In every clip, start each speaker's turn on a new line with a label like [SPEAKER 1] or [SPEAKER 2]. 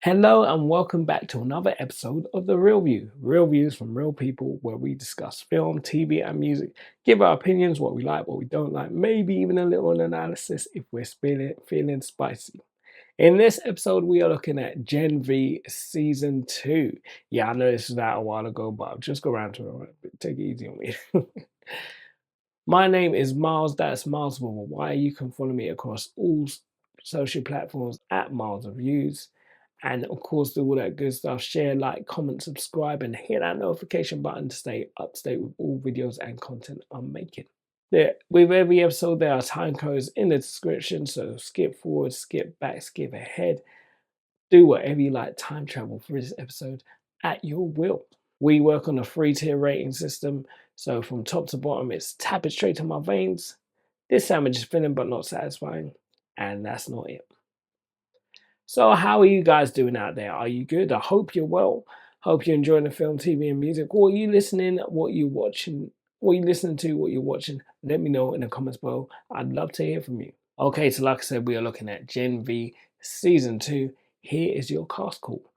[SPEAKER 1] Hello and welcome back to another episode of The Real View. Real views from real people where we discuss film, TV and music, give our opinions, what we like, what we don't like, maybe even a little analysis if we're feeling spicy. In this episode, we are looking at Gen V Season 2. Yeah, I know this was out a while ago, but I'll just go around to it. Right? Take it easy on me. My name is Miles, that's Miles with a Y. You can follow me across all social platforms at Miles Reviews. And of course, do all that good stuff. Share, like, comment, subscribe, and hit that notification button to stay up to date with all videos and content I'm making. There, with every episode, there are time codes in the description, so skip forward, skip back, skip ahead. Do whatever you like, time travel for this episode at your will. We work on a 3-tier rating system, so from top to bottom, it's tap it straight to my veins. This sandwich is filling but not satisfying, and that's not it. So how are you guys doing out there? Are you good? I hope you're well. Hope you're enjoying the film, TV, and music. What are you listening? What are you watching? What are you listening to? What you're watching? Let me know in the comments below. I'd love to hear from you. Okay, so like I said, we are looking at Gen V Season 2. Here is your cast call.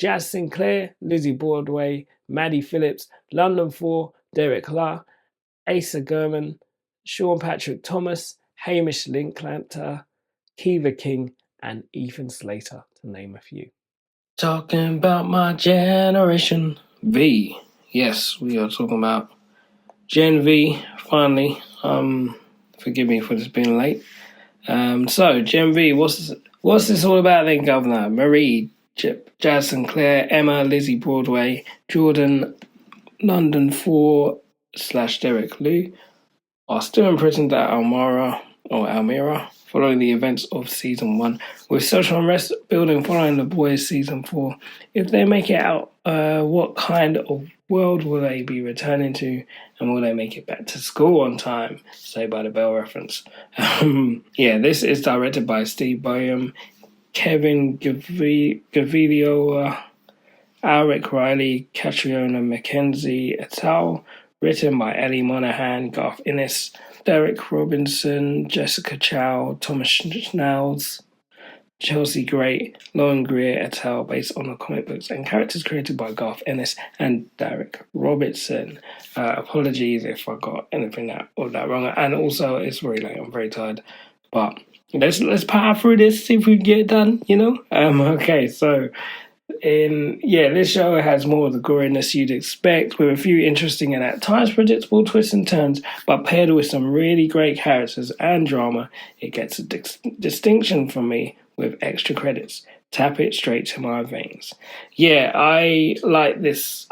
[SPEAKER 1] Jaz Sinclair, Lizze Broadway, Maddie Phillips, London Thor, Darick Robertson, Asa Germann, Sean Patrick Thomas, Hamish Linklater, Keeya King, and Ethan Slater, to name a few. Talking about my generation V. Yes, we are talking about Gen V, finally. Forgive me for this being late. So, Gen V, what's this all about then, Governor? Marie, Jaz Sinclair, Emma, Lizze Broadway, Jordan, London 4 / Darick Lou are still imprisoned at Almira following the events of Season 1, with social unrest building following The Boys Season 4. If they make it out, what kind of world will they be returning to, and will they make it back to school on time? Say by the Bell reference. This is directed by Steve Boyum, Kevin Gaviola, Alrick Riley, Catriona McKenzie et al., written by Ellie Monahan, Garth Ennis, Darick Robertson, Jessica Chou, Thomas Schnauz, Chelsea Grate, Lauren Greer et al., based on the comic books, and characters created by Garth Ennis and Darick Robertson. Apologies if I got anything that wrong. And also, it's very late, I'm very tired. But let's power through this, see if we can get it done, you know? Okay, so this show has more of the goriness you'd expect, with a few interesting and at times predictable twists and turns, but paired with some really great characters and drama, it gets a distinction from me with extra credits. Tap it straight to my veins. Yeah, I like this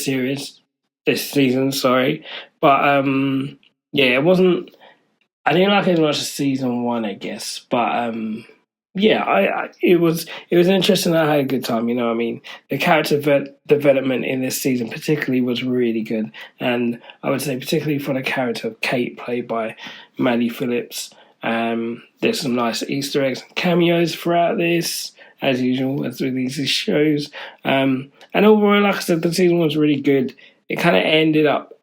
[SPEAKER 1] series, this season, sorry. But it wasn't, I didn't like it as much as Season 1, I guess, but it was interesting. I had a good time, you know what I mean? The character development in this season particularly was really good, and I would say particularly for the character of Kate, played by Maddie Phillips. There's some nice Easter eggs and cameos throughout this, as usual, as with these shows. And overall, like I said, the season was really good. It kind of ended up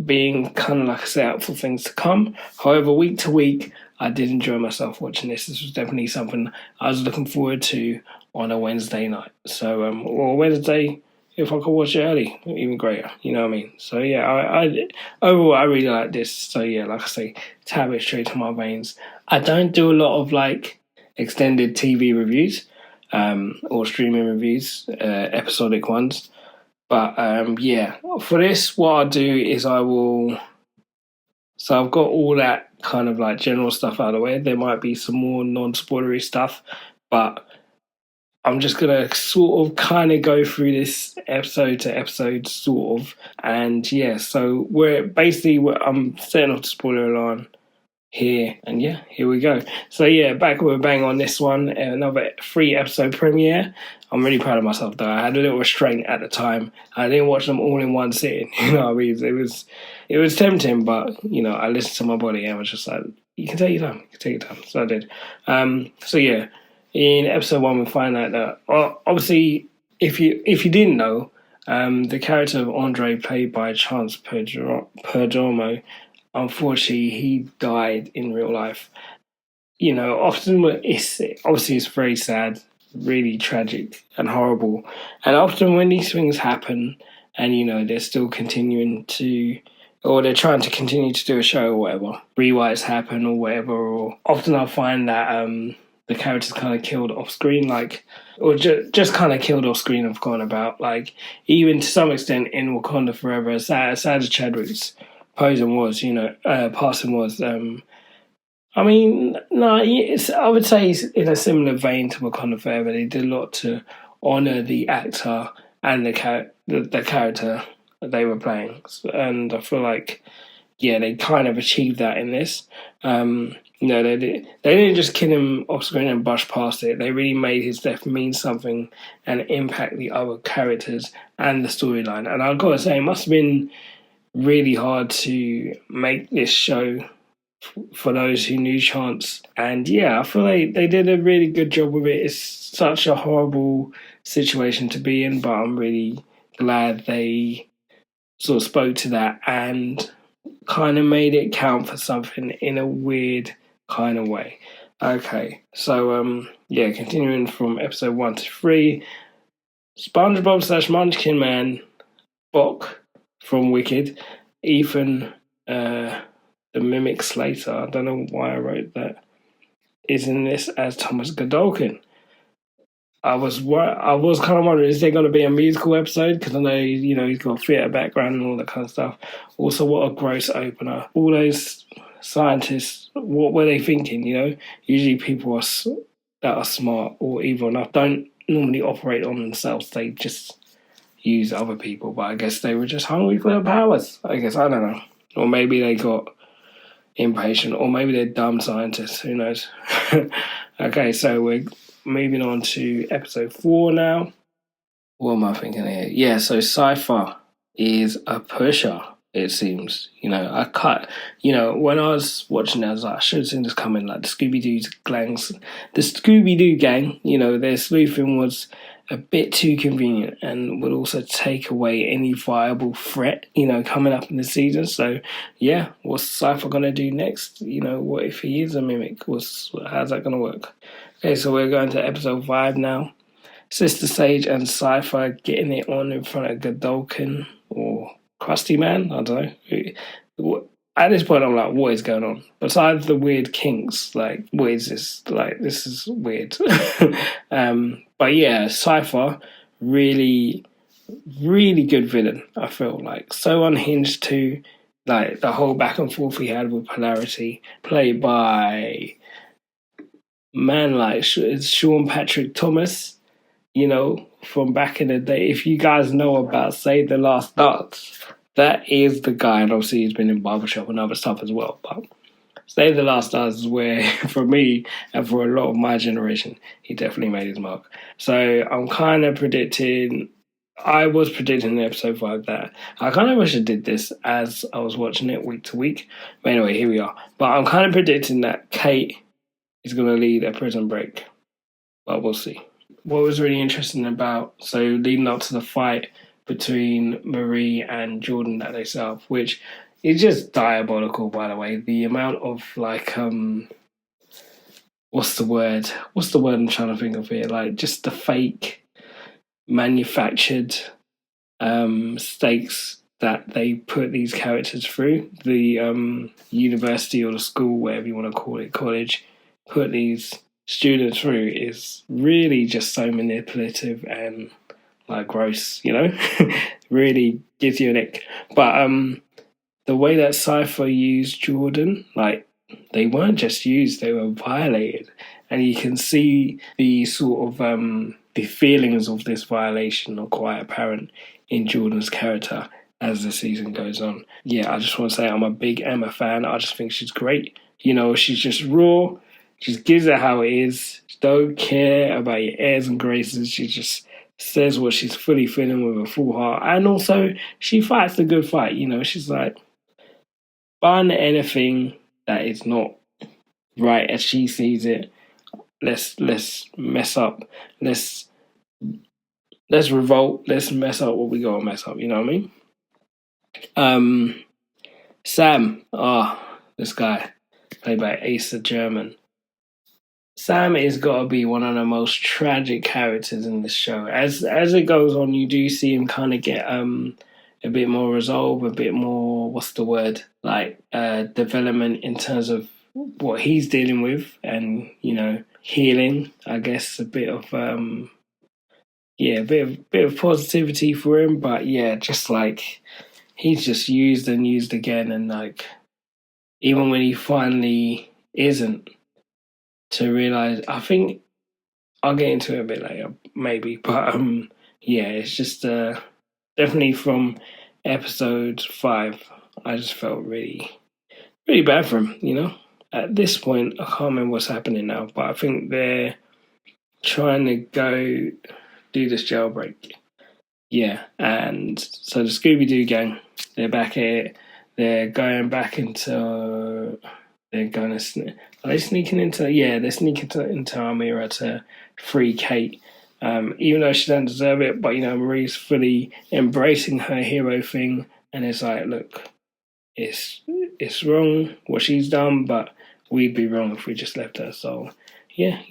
[SPEAKER 1] being kind of like a setup for things to come. However, week to week, I did enjoy myself watching this. This was definitely something I was looking forward to on a Wednesday night. So, or Wednesday, if I could watch it early, even greater. You know what I mean? So yeah, I overall I really like this. So yeah, like I say, tap it straight to my veins. I don't do a lot of like extended TV reviews, or streaming reviews, episodic ones. But for this, what I'll do is so I've got all that kind of like general stuff out of the way. There might be some more non-spoilery stuff, but I'm just going to sort of kind of go through this episode to episode sort of. And yeah, so I'm setting off the spoiler alarm here, and yeah, here we go. So yeah, back with a bang on this one, another 3-episode premiere. I'm really proud of myself though. I had a little restraint at the time. I didn't watch them all in one sitting. You know what I mean? It was tempting, but you know, I listened to my body and I was just like, you can take your time. So I did. So yeah, in episode 1 we find out that obviously, if you didn't know, the character of Andre, played by Chance Perdomo, unfortunately, he died in real life. You know, often it's very sad really tragic and horrible. And often when these things happen, and they're still continuing to, or they're trying to continue to do a show or whatever, rewrites happen or whatever, or often I'll find that the character's kind of killed off screen, or just kind of killed off screen and forgotten about. Even to some extent in Wakanda Forever, as sad as Chadwick's passing was. I mean, no, I would say it's in a similar vein to Wakanda Forever. They did a lot to honour the actor and the character that they were playing, and I feel like, they kind of achieved that in this. They didn't just kill him off screen and brush past it. They really made his death mean something and impact the other characters and the storyline. And I've got to say, it must have been really hard to make this show for those who knew Chance. And I feel like they did a really good job with it. It's such a horrible situation to be in, but I'm really glad they sort of spoke to that and kind of made it count for something in a weird kind of way. Okay, so continuing from episode 1 to 3, SpongeBob / Munchkin Man, Bok from Wicked, Ethan, the mimic Slater, I don't know why I wrote that, is in this as Thomas Godolkin. I was kind of wondering, is there going to be a musical episode? Because I know, he's got a theatre background and all that kind of stuff. Also, what a gross opener. All those scientists, what were they thinking, Usually people that are smart or evil enough don't normally operate on themselves. They just use other people. But I guess they were just hungry for their powers. I guess, I don't know. Or maybe they got impatient, or maybe they're dumb scientists, who knows. Okay, so we're moving on to episode 4 now. What am I thinking here? Yeah, so Cypher is a pusher, it seems. When I was watching it, I was like, I should have seen this coming. Like the Scooby-Doo gang, their sleuthing was a bit too convenient and would also take away any viable threat, coming up in the season. So, what's Cypher going to do next? What if he is a mimic? How's that going to work? Okay, so we're going to episode 5 now. Sister Sage and Cypher getting it on in front of Godolkin or Krusty Man. I don't know. At this point, I'm like, what is going on? Besides the weird kinks, what is this? This is weird. But Cypher, really, really good villain, I feel like. So unhinged too. The whole back and forth he had with Polarity, played by man like Sean Patrick Thomas, from back in the day. If you guys know about Save the Last Dance, that is the guy, and obviously he's been in Barbershop and other stuff as well. But Save the Last Dance is where, for me and for a lot of my generation, he definitely made his mark. So I'm kind of I was predicting in episode 5 that I kind of wish I did this as I was watching it week to week. But anyway, here we are. But I'm kind of predicting that Kate is going to lead a prison break. But we'll see. What was really interesting leading up to the fight between Marie and Jordan that they set up, which is just diabolical, by the way. The amount of what's the word I'm trying to think of here? Just the fake manufactured stakes that they put these characters through. The university or the school, whatever you want to call it, college, put these students through is really just so manipulative and gross, really gives you an ick. But the way that Cypher used Jordan, they weren't just used, they were violated. And you can see the sort of the feelings of this violation are quite apparent in Jordan's character as the season goes on. I just want to say I'm a big Emma fan. I just think she's great. She's just raw. She just gives it how it is. She don't care about your airs and graces. She just says what she's fully feeling with a full heart. And also, she fights the good fight. She's like, find anything that is not right as she sees it. Let's mess up. Let's revolt. Let's mess up what we gotta mess up. You know what I mean? Sam. This guy, played by Asa Germann. Sam is got to be one of the most tragic characters in this show. As it goes on, you do see him kind of get a bit more resolve, a bit more, what's the word, like development in terms of what he's dealing with, and healing. I guess a bit of a bit of positivity for him, but yeah, just like he's just used and used again, and like even when he finally isn't, to realize, I think I'll get into it a bit later, maybe, but yeah, it's just definitely from episode 5, I just felt really, really bad for him. At this point, I can't remember what's happening now, but I think they're trying to go do this jailbreak. Yeah, and so the Scooby-Doo gang, they're back at it. They're going back into. They're going to. Are they sneaking into? Yeah, they're sneaking into Almira to free Kate. Even though she doesn't deserve it, but Marie's fully embracing her hero thing, and it's like, look, it's wrong what she's done, but we'd be wrong if we just left her. So yeah,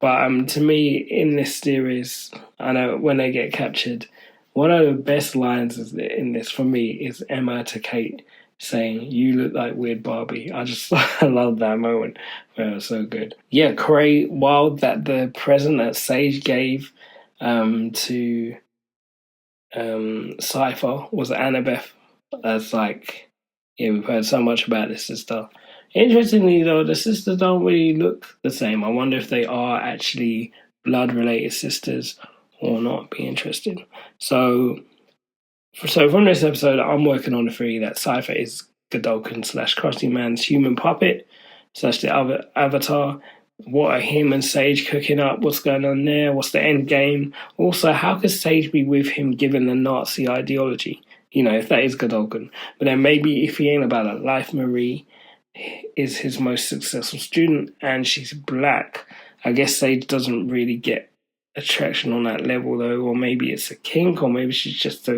[SPEAKER 1] But to me, in this series, I know when they get captured, one of the best lines in this for me is Emma to Kate saying, "You look like weird Barbie." I just I love that moment. It was so good. Yeah, Cray, wild that the present that Sage gave to Cypher was Annabeth. That's like, yeah, we've heard so much about this sister. Interestingly, though, the sisters don't really look the same. I wonder if they are actually blood-related sisters or not. Be interested. So from this episode, I'm working on the theory that Cypher is Godolkin / Krusty Man's human puppet / the other avatar. What are him and Sage cooking up? What's going on there? What's the end game? Also, how could Sage be with him given the Nazi ideology? If that is Godolkin. But then maybe if he ain't about a life, Marie is his most successful student and she's black. I guess Sage doesn't really get attraction on that level though, or maybe it's a kink, or maybe she's just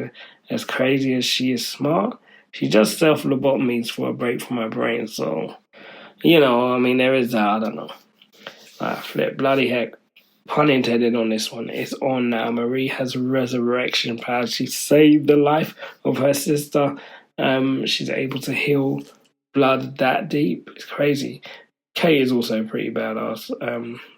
[SPEAKER 1] as crazy as she is smart. She does self-lobotomies for a break from her brain, so there is that. I don't know. Flip, bloody heck. Pun intended on this one. It's on now. Marie has resurrection powers. She saved the life of her sister. She's able to heal blood that deep. It's crazy. Kate is also pretty badass.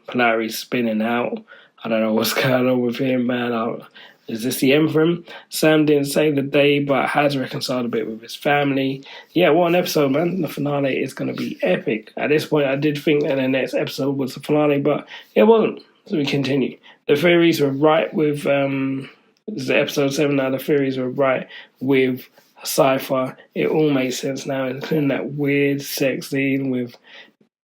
[SPEAKER 1] Polari's spinning out. I don't know what's going on with him, man. Is this the end for him? Sam didn't save the day, but has reconciled a bit with his family. Yeah, what an episode, man. The finale is going to be epic. At this point, I did think that the next episode was the finale, but it wasn't. So we continue. The theories were right with... this is episode 7 now. The theories were right with Cypher. It all makes sense now, including that weird sex scene with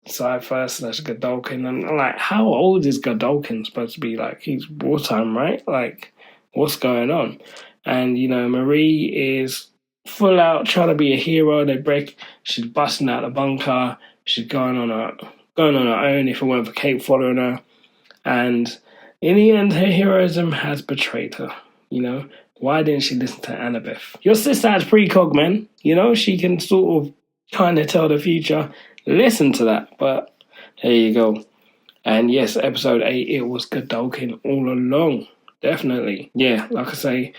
[SPEAKER 1] Cypher / Godolkin. And I'm like, how old is Godolkin supposed to be? Like, he's wartime, right? Like, what's going on? And Marie is full out trying to be a hero. She's busting out the bunker. She's going on her own. If it weren't for Kate following her, and in the end, her heroism has betrayed her. Why didn't she listen to Annabeth? Your sister has precog, man. She can sort of kind of tell the future. Listen to that. But there you go. And yes, episode 8, it was Godolkin all along. Definitely. Yeah, like I say,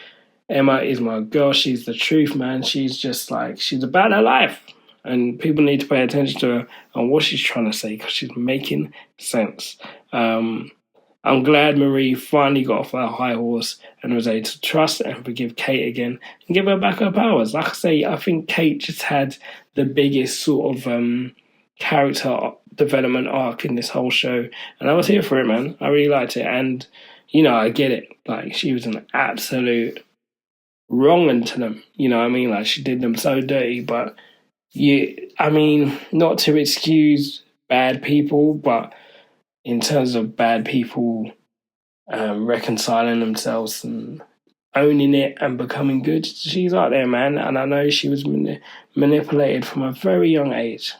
[SPEAKER 1] Emma is my girl. She's the truth, man. She's just like, she's about her life. And people need to pay attention to her and what she's trying to say, because she's making sense. I'm glad Marie finally got off her high horse and was able to trust and forgive Kate again and give her back her powers. Like I say, I think Kate just had the biggest sort of character development arc in this whole show. And I was here for it, man. I really liked it. And, I get it. Like, she was an absolute wrong to them. Like, she did them so dirty. But, not to excuse bad people, but in terms of bad people reconciling themselves and owning it and becoming good, she's out there, man. And I know she was manipulated from a very young age,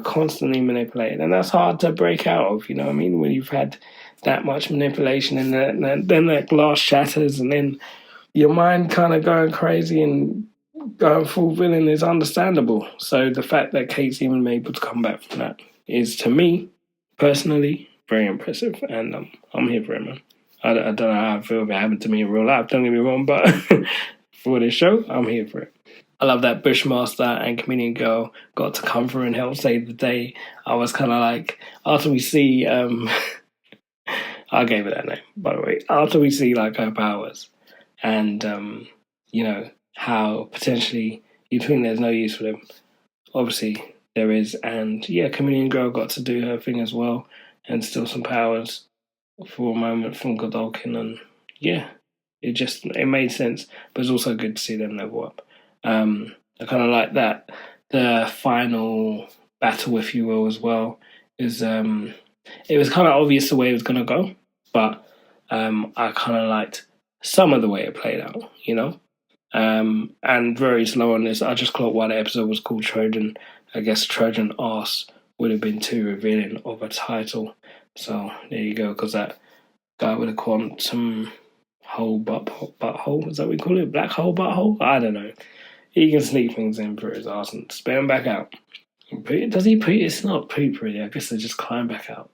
[SPEAKER 1] constantly manipulated. And that's hard to break out of, when you've had that much manipulation and then that glass shatters and then your mind kind of going crazy and going full villain is understandable. So the fact that Kate's even able to come back from that is, to me, personally, very impressive, and I'm here for it, man. I don't know how I feel if it happened to me in real life, don't get me wrong, but for this show, I'm here for it. I love that Bushmaster and Comedian Girl got to come through and help save the day. I was kind of like, after we see, I gave it that name, by the way, after we see like her powers and, you know, how potentially you think there's no use for them. Obviously, there is. And yeah, Comedian Girl got to do her thing as well and steal some powers for a moment from Godolkin. And yeah, it made sense. But it's also good to see them level up. I kind of like that. The final battle, if you will, as well, is it was kind of obvious the way it was going to go. But I kind of liked some of the way it played out, you know? And very slow on this. I just clocked why the episode was called Trojan. I guess Trojan Arse would have been too revealing of a title. So there you go, because that guy with a quantum hole butthole, is that what we call it? Black hole butthole? I don't know. He can sneak things in through his arse and spit them back out. Does he pee? It's not poop really. I guess they just climb back out.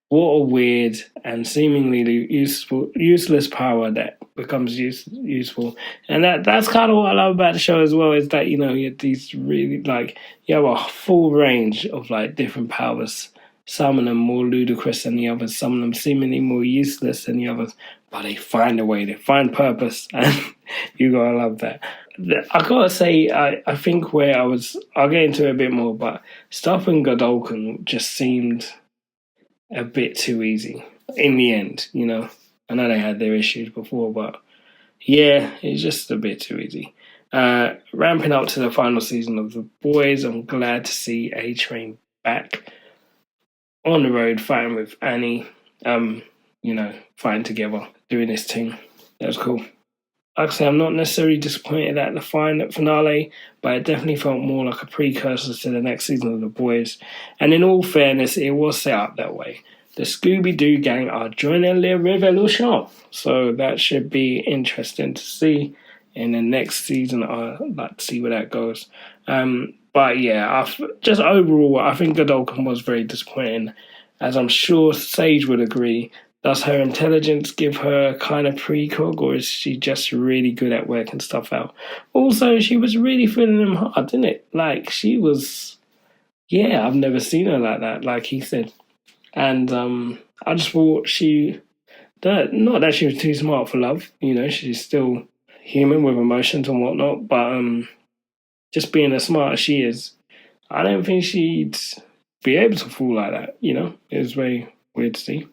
[SPEAKER 1] What a weird and seemingly useless power that becomes useful. And that's kind of what I love about the show as well, is that, you know, you have these really, like, you have a full range of, like, different powers. Some of them more ludicrous than the others, some of them seemingly more useless than the others, but they find a way, they find purpose, and you gotta love that. I gotta say, I think where I'll get into it a bit more, but stuff in Godolkin just seemed a bit too easy in the end, you know. I know they had their issues before, but yeah, it's just a bit too easy. Ramping up to the final season of The Boys, I'm glad to see A-Train back on the road fighting with Annie, you know, fighting together, doing this thing. That was cool. Like I say, I'm not necessarily disappointed at the finale, but it definitely felt more like a precursor to the next season of The Boys. And in all fairness, it was set up that way. The Scooby-Doo gang are joining the revolution, so that should be interesting to see in the next season. I'd like to see where that goes. But yeah, just overall, I think Godolkin was very disappointing, as I'm sure Sage would agree. Does her intelligence give her kind of precog, or is she just really good at working stuff out? Also, she was really feeling him hard, didn't it? Like, she was... Yeah, I've never seen her like that, like he said. And I just thought not that she was too smart for love, you know, she's still human with emotions and whatnot, but just being as smart as she is, I don't think she'd be able to fall like that, you know? It was very weird to see.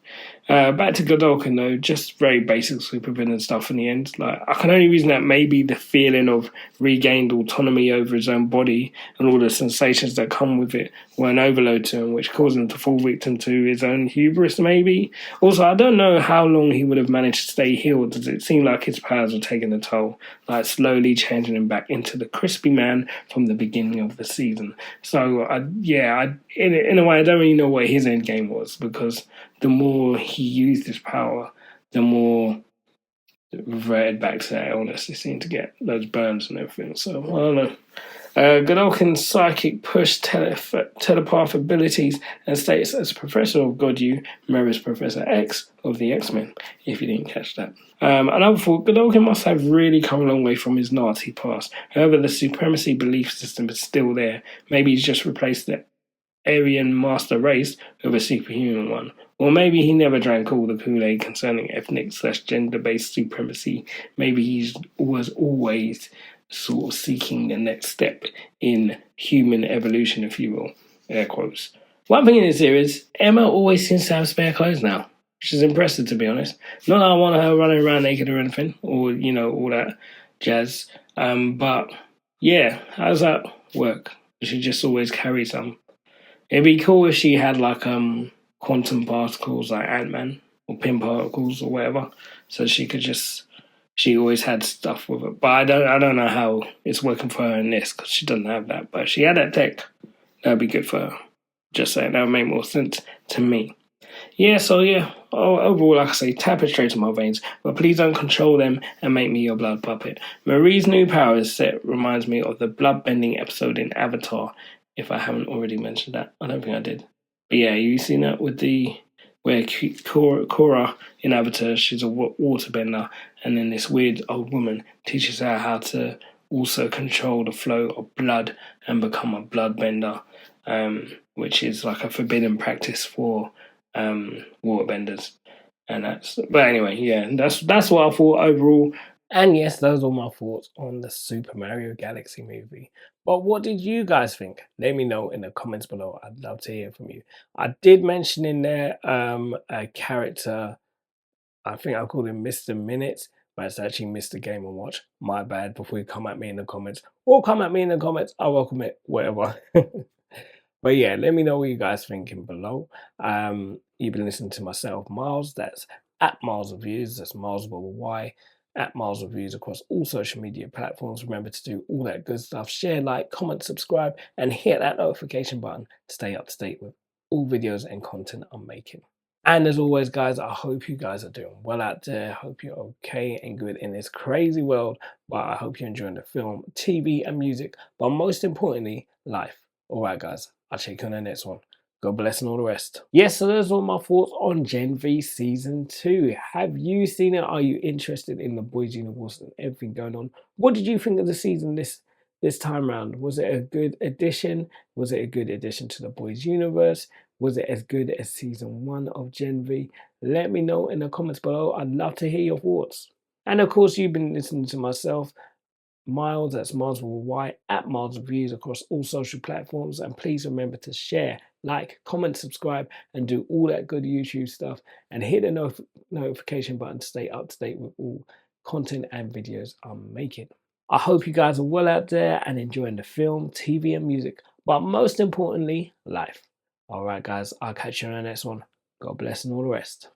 [SPEAKER 1] Back to Godolkin though, just very basic supervillain stuff in the end. Like, I can only reason that maybe the feeling of regained autonomy over his own body and all the sensations that come with it were an overload to him, which caused him to fall victim to his own hubris maybe. Also, I don't know how long he would have managed to stay healed, as it seemed like his powers were taking a toll, like slowly changing him back into the crispy man from the beginning of the season. So, in a way, I don't really know what his end game was, because the more he used his power, the more it reverted back to that illness. He seemed to get those burns and everything. So, I don't know. Godolkin's psychic push telepath abilities and status as Professor of God-U mirrors Professor X of the X-Men, if you didn't catch that. Another thought, Godolkin must have really come a long way from his Nazi past. However, the supremacy belief system is still there. Maybe he's just replaced the Aryan master race with a superhuman one. Or maybe he never drank all the Kool-Aid concerning ethnic/gender-based supremacy. Maybe he was always sort of seeking the next step in human evolution, if you will. Air quotes. One thing in this series, Emma always seems to have spare clothes now, which is impressive, to be honest. Not that I want her running around naked or anything, or, you know, all that jazz. But, yeah, how does that work? She just always carry some. It'd be cool if she had, like, quantum particles like Ant-Man or pin particles or whatever, so she always had stuff with her. But I don't know how it's working for her in this, because she doesn't have that. But if she had that tech, that'd be good for her. Just saying, that would make more sense to me. Yeah, so yeah, overall, like I say, tap it straight to my veins, but please don't control them and make me your blood puppet. Marie's new powers set reminds me of the blood-bending episode in Avatar, if I haven't already mentioned that. I don't think I did. But yeah, you seen that with the where Korra in Avatar, she's a waterbender, and then this weird old woman teaches her how to also control the flow of blood and become a bloodbender, which is like a forbidden practice for waterbenders. And but anyway, yeah, that's what I thought overall. And yes, those are my thoughts on the Super Mario Galaxy movie. But what did you guys think? Let me know in the comments below. I'd love to hear from you. I did mention in there a character, I think I called him Mr. Minutes, but it's actually Mr. Game and Watch. My bad. Before you come at me in the comments, or come at me in the comments, I welcome it, whatever. But yeah, let me know what you guys thinking below. You've been listening to myself, Miles. That's at Miles Reviews. That's Miles with a Y. At Miles Reviews across all social media platforms. Remember to do all that good stuff. Share, like, comment, subscribe, and hit that notification button to stay up to date with all videos and content I'm making. And as always, guys, I hope you guys are doing well out there. Hope you're okay and good in this crazy world. But I hope you're enjoying the film, TV, and music. But most importantly, life. All right, guys, I'll check you on the next one. God bless and all the rest. Yes, so those are my thoughts on Gen V Season 2. Have you seen it? Are you interested in the Boys Universe and everything going on? What did you think of the season this time round? Was it a good addition? Was it a good addition to the Boys Universe? Was it as good as Season 1 of Gen V? Let me know in the comments below. I'd love to hear your thoughts. And of course, you've been listening to myself, Miles, that's Miles with a Y, at Miles Reviews across all social platforms. And please remember to share, like, comment, subscribe, and do all that good YouTube stuff. And hit the notification button to stay up to date with all content and videos I'm making. I hope you guys are well out there and enjoying the film, TV, and music. But most importantly, life. All right, guys, I'll catch you on the next one. God bless and all the rest.